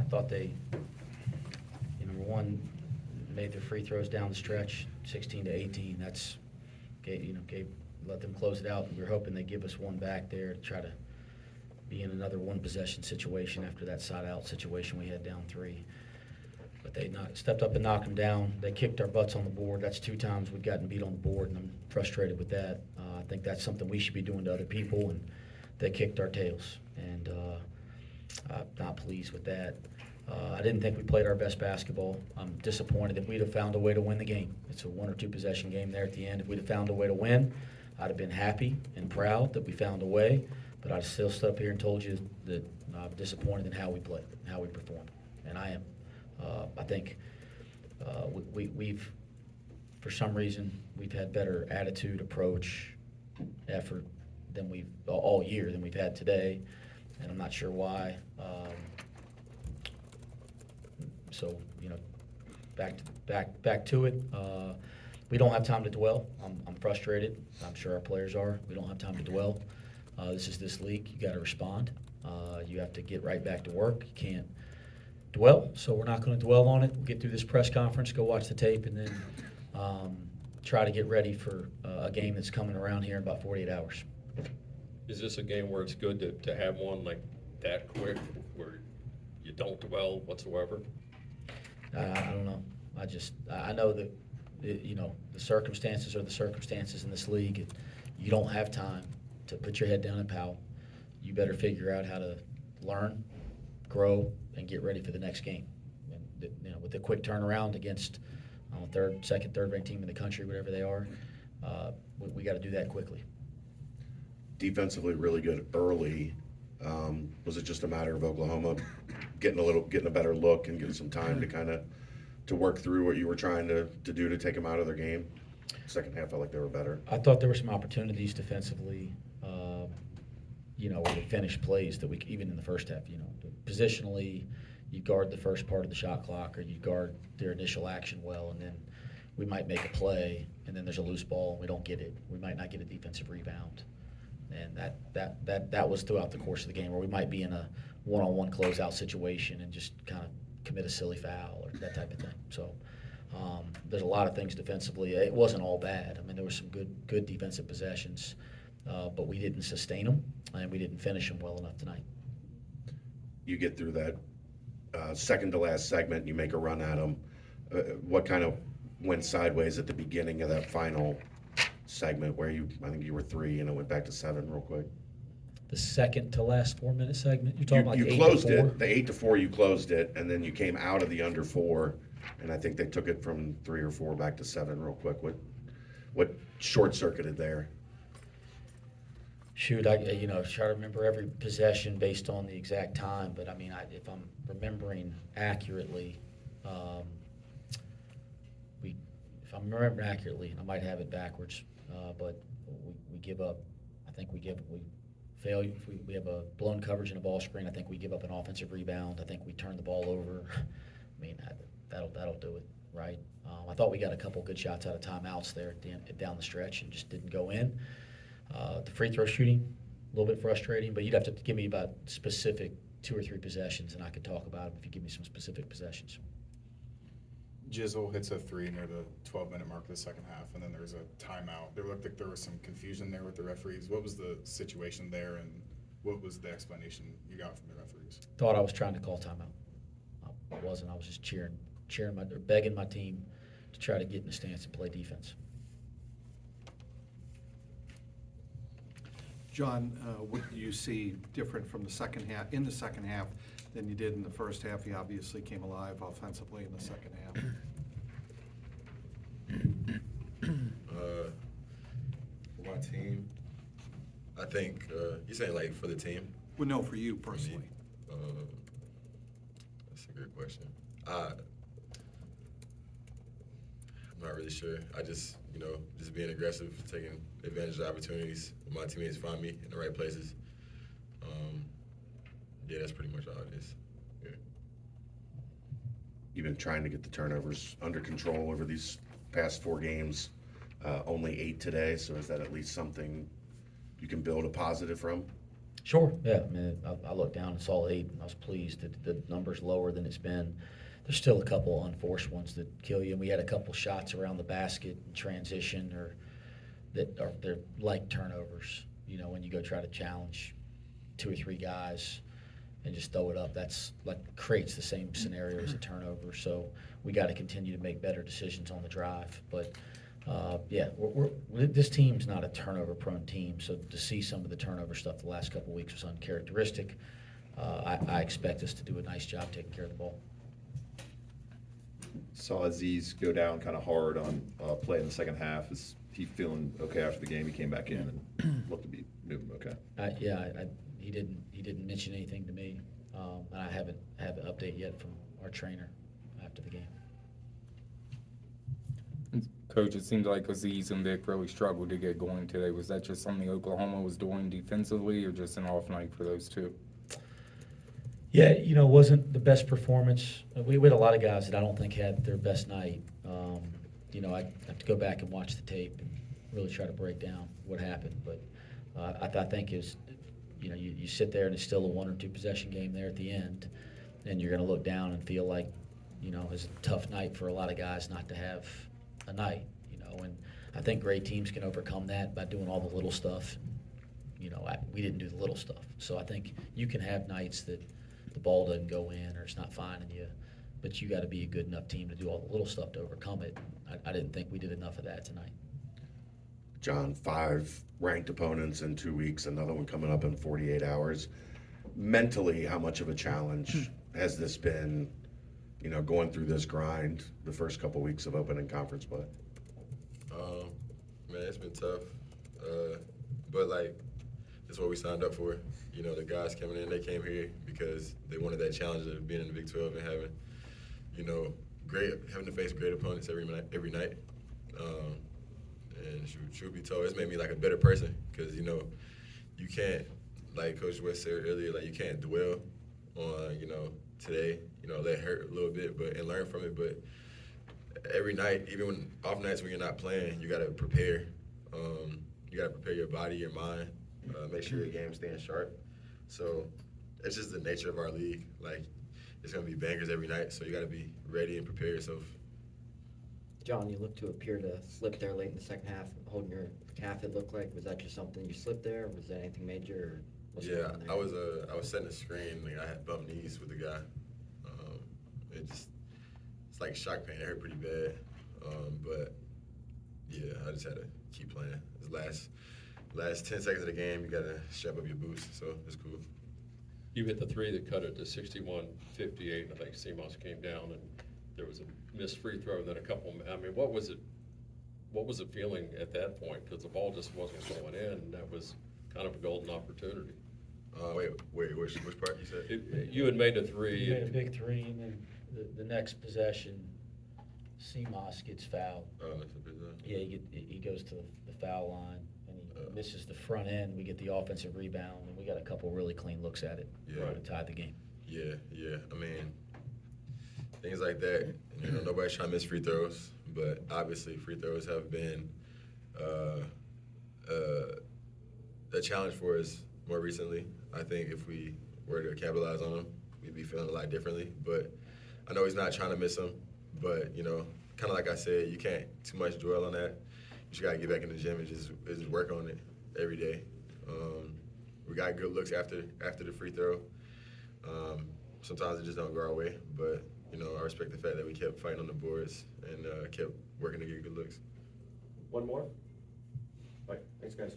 thought they, number one, made their free throws down the stretch, 16-18. That's let them close it out. We were hoping they'd give us one back there to try to be in another one-possession situation after that side-out situation we had down 3. But they stepped up and knocked them down. They kicked our butts on the board. That's 2 times we've gotten beat on the board, and I'm frustrated with that. I think that's something we should be doing to other people, and they kicked our tails. And I'm not pleased with that. I didn't think we played our best basketball. I'm disappointed that we'd have found a way to win the game. It's a 1 or 2 possession game there at the end. If we'd have found a way to win, I'd have been happy and proud that we found a way, but I'd still stood up here and told you that I'm disappointed in how we played, how we performed, and I am. I think we've, for some reason, we've had better attitude, approach, effort than we've all year than we've had today, and I'm not sure why. So back to it. We don't have time to dwell. I'm frustrated. I'm sure our players are. We don't have time to dwell. This is this league. You got to respond. You have to get right back to work. You can't dwell. So we're not going to dwell on it. We'll get through this press conference, go watch the tape, and then try to get ready for a game that's coming around here in about 48 hours. Is this a game where it's good to have one like that quick, where you don't dwell whatsoever? I don't know. I know that the circumstances are the circumstances in this league. And you don't have time to put your head down and pout. You better figure out how to learn, grow, and get ready for the next game. And, with the quick turnaround against second, third-ranked team in the country, whatever they are, we got to do that quickly. Defensively, really good early. Was it just a matter of Oklahoma getting a better look and getting some time to work through what you were trying to do to take them out of their game? Second half felt like they were better. I thought there were some opportunities defensively, where we finished plays that we, even in the first half, positionally, you guard the first part of the shot clock or you guard their initial action well, and then we might make a play, and then there's a loose ball and we don't get it. We might not get a defensive rebound. And that was throughout the course of the game, where we might be in a one-on-one closeout situation and just kind of commit a silly foul or that type of thing. So there's a lot of things defensively. It wasn't all bad. I mean, there were some good defensive possessions, but we didn't sustain them and we didn't finish them well enough tonight. You get through that second to last segment, you make a run at them. What kind of went sideways at the beginning of that final segment where I think you were 3 and it went back to 7 real quick? The second to last 4-minute segment? You're talking about you 8 closed to 4? it. The 8 to 4 you closed it, and then you came out of the under 4, and I think they took it from 3 or 4 back to 7 real quick. What short circuited there? Shoot, I try to remember every possession based on the exact time, but I mean, if I'm remembering accurately, if I'm remembering accurately, I might have it backwards, but we give up. I think we fail. If we have a blown coverage and a ball screen, I think we give up an offensive rebound. I think we turn the ball over. I mean, that'll do it, right? I thought we got a couple good shots out of timeouts there down the stretch and just didn't go in. The free throw shooting, a little bit frustrating, but you'd have to give me about specific 2 or 3 possessions, and I could talk about them if you give me some specific possessions. Jizzle hits a 3 near the 12-minute mark of the second half, and then there's a timeout. There looked like there was some confusion there with the referees. What was the situation there, and what was the explanation you got from the referees? Thought I was trying to call timeout. I wasn't. I was just begging my team to try to get in the stance and play defense. John, what do you see different from the second half, than you did in the first half? You obviously came alive offensively in the second half. For my team, I think you're saying like for the team? Well, no, for you personally. That's a good question. I'm not really sure. I just being aggressive, taking advantage of opportunities when my teammates find me in the right places. Yeah, that's pretty much all it is. Yeah. You've been trying to get the turnovers under control over these past 4 games. Only 8 today, so is that at least something you can build a positive from? Sure, yeah, I mean, I looked down and saw 8, and I was pleased that the number's lower than it's been. There's still a couple unforced ones that kill you, and we had a couple shots around the basket in transition they're like turnovers. You know, when you go try to challenge 2 or 3 guys and just throw it up, that's like creates the same scenario as a turnover. So we got to continue to make better decisions on the drive. But yeah, this team's not a turnover-prone team. So to see some of the turnover stuff the last couple of weeks was uncharacteristic. I expect us to do a nice job taking care of the ball. Saw Aziz go down kind of hard on play in the second half. Is he feeling okay after the game? He came back in and looked to be moving okay. He didn't mention anything to me, and I haven't had an update yet from our trainer after the game. Coach, it seemed like Aziz and Vic really struggled to get going today. Was that just something Oklahoma was doing defensively, or just an off night for those two? Yeah, you know, it wasn't the best performance. We had a lot of guys that I don't think had their best night. You know, I have to go back and watch the tape and really try to break down what happened. But I think is, you know, you sit there and it's still a 1 or 2 possession game there at the end, and you're going to look down and feel like, you know, it's a tough night for a lot of guys not to have a night. You know, and I think great teams can overcome that by doing all the little stuff. You know, we didn't do the little stuff, so I think you can have nights that the ball doesn't go in or it's not finding you, but you got to be a good enough team to do all the little stuff to overcome it. I didn't think we did enough of that tonight. John, 5 ranked opponents in 2 weeks, another one coming up in 48 hours. Mentally, how much of a challenge has this been, you know, going through this grind the first couple weeks of opening conference play? Man, it's been tough. But, like, that's what we signed up for. You know, the guys coming in, they came here because they wanted that challenge of being in the Big 12 and having, you know, having to face great opponents every night. And truth be told, it's made me like a better person because, you know, you can't, like Coach West said earlier, like you can't dwell on, you know, today, you know, let it hurt a little bit, and learn from it. But every night, even when off nights when you're not playing, you got to prepare. You got to prepare your body, your mind, make sure your game's staying sharp. So it's just the nature of our league. Like, it's going to be bangers every night, so you got to be ready and prepare yourself. John, you looked to appear to slip there late in the second half, holding your calf. It looked like, was that just something you slipped there? Or was that anything major? Or what's going on there? I was setting a screen. Like, I had bumped knees with the guy. It's like shock pain. It hurt pretty bad. But yeah, I just had to keep playing. This last 10 seconds of the game, you got to strap up your boots. So it's cool. You hit the 3 that cut it to 61-58, and I think Seamoss came down and there was a missed free throw and then a couple. I mean, what was it feeling at that point? Because the ball just wasn't going in, and that was kind of a golden opportunity. Wait, which part you said? You had made a 3. You made a big 3, and then the next possession, Seamoss gets fouled. Oh, that's a bit. Yeah, he goes to the foul line, and he misses the front end. We get the offensive rebound, and we got a couple really clean looks at it to tie the game. Yeah. I mean, things like that. You know, nobody's trying to miss free throws, but obviously free throws have been a challenge for us more recently. I think if we were to capitalize on them, we'd be feeling a lot differently. But I know he's not trying to miss them, but, you know, kind of like I said, you can't too much dwell on that. You just got to get back in the gym and just work on it every day. We got good looks after the free throw. Sometimes it just don't go our way, but, you know, I respect the fact that we kept fighting on the boards and kept working to get good looks. One more? All right, thanks, guys.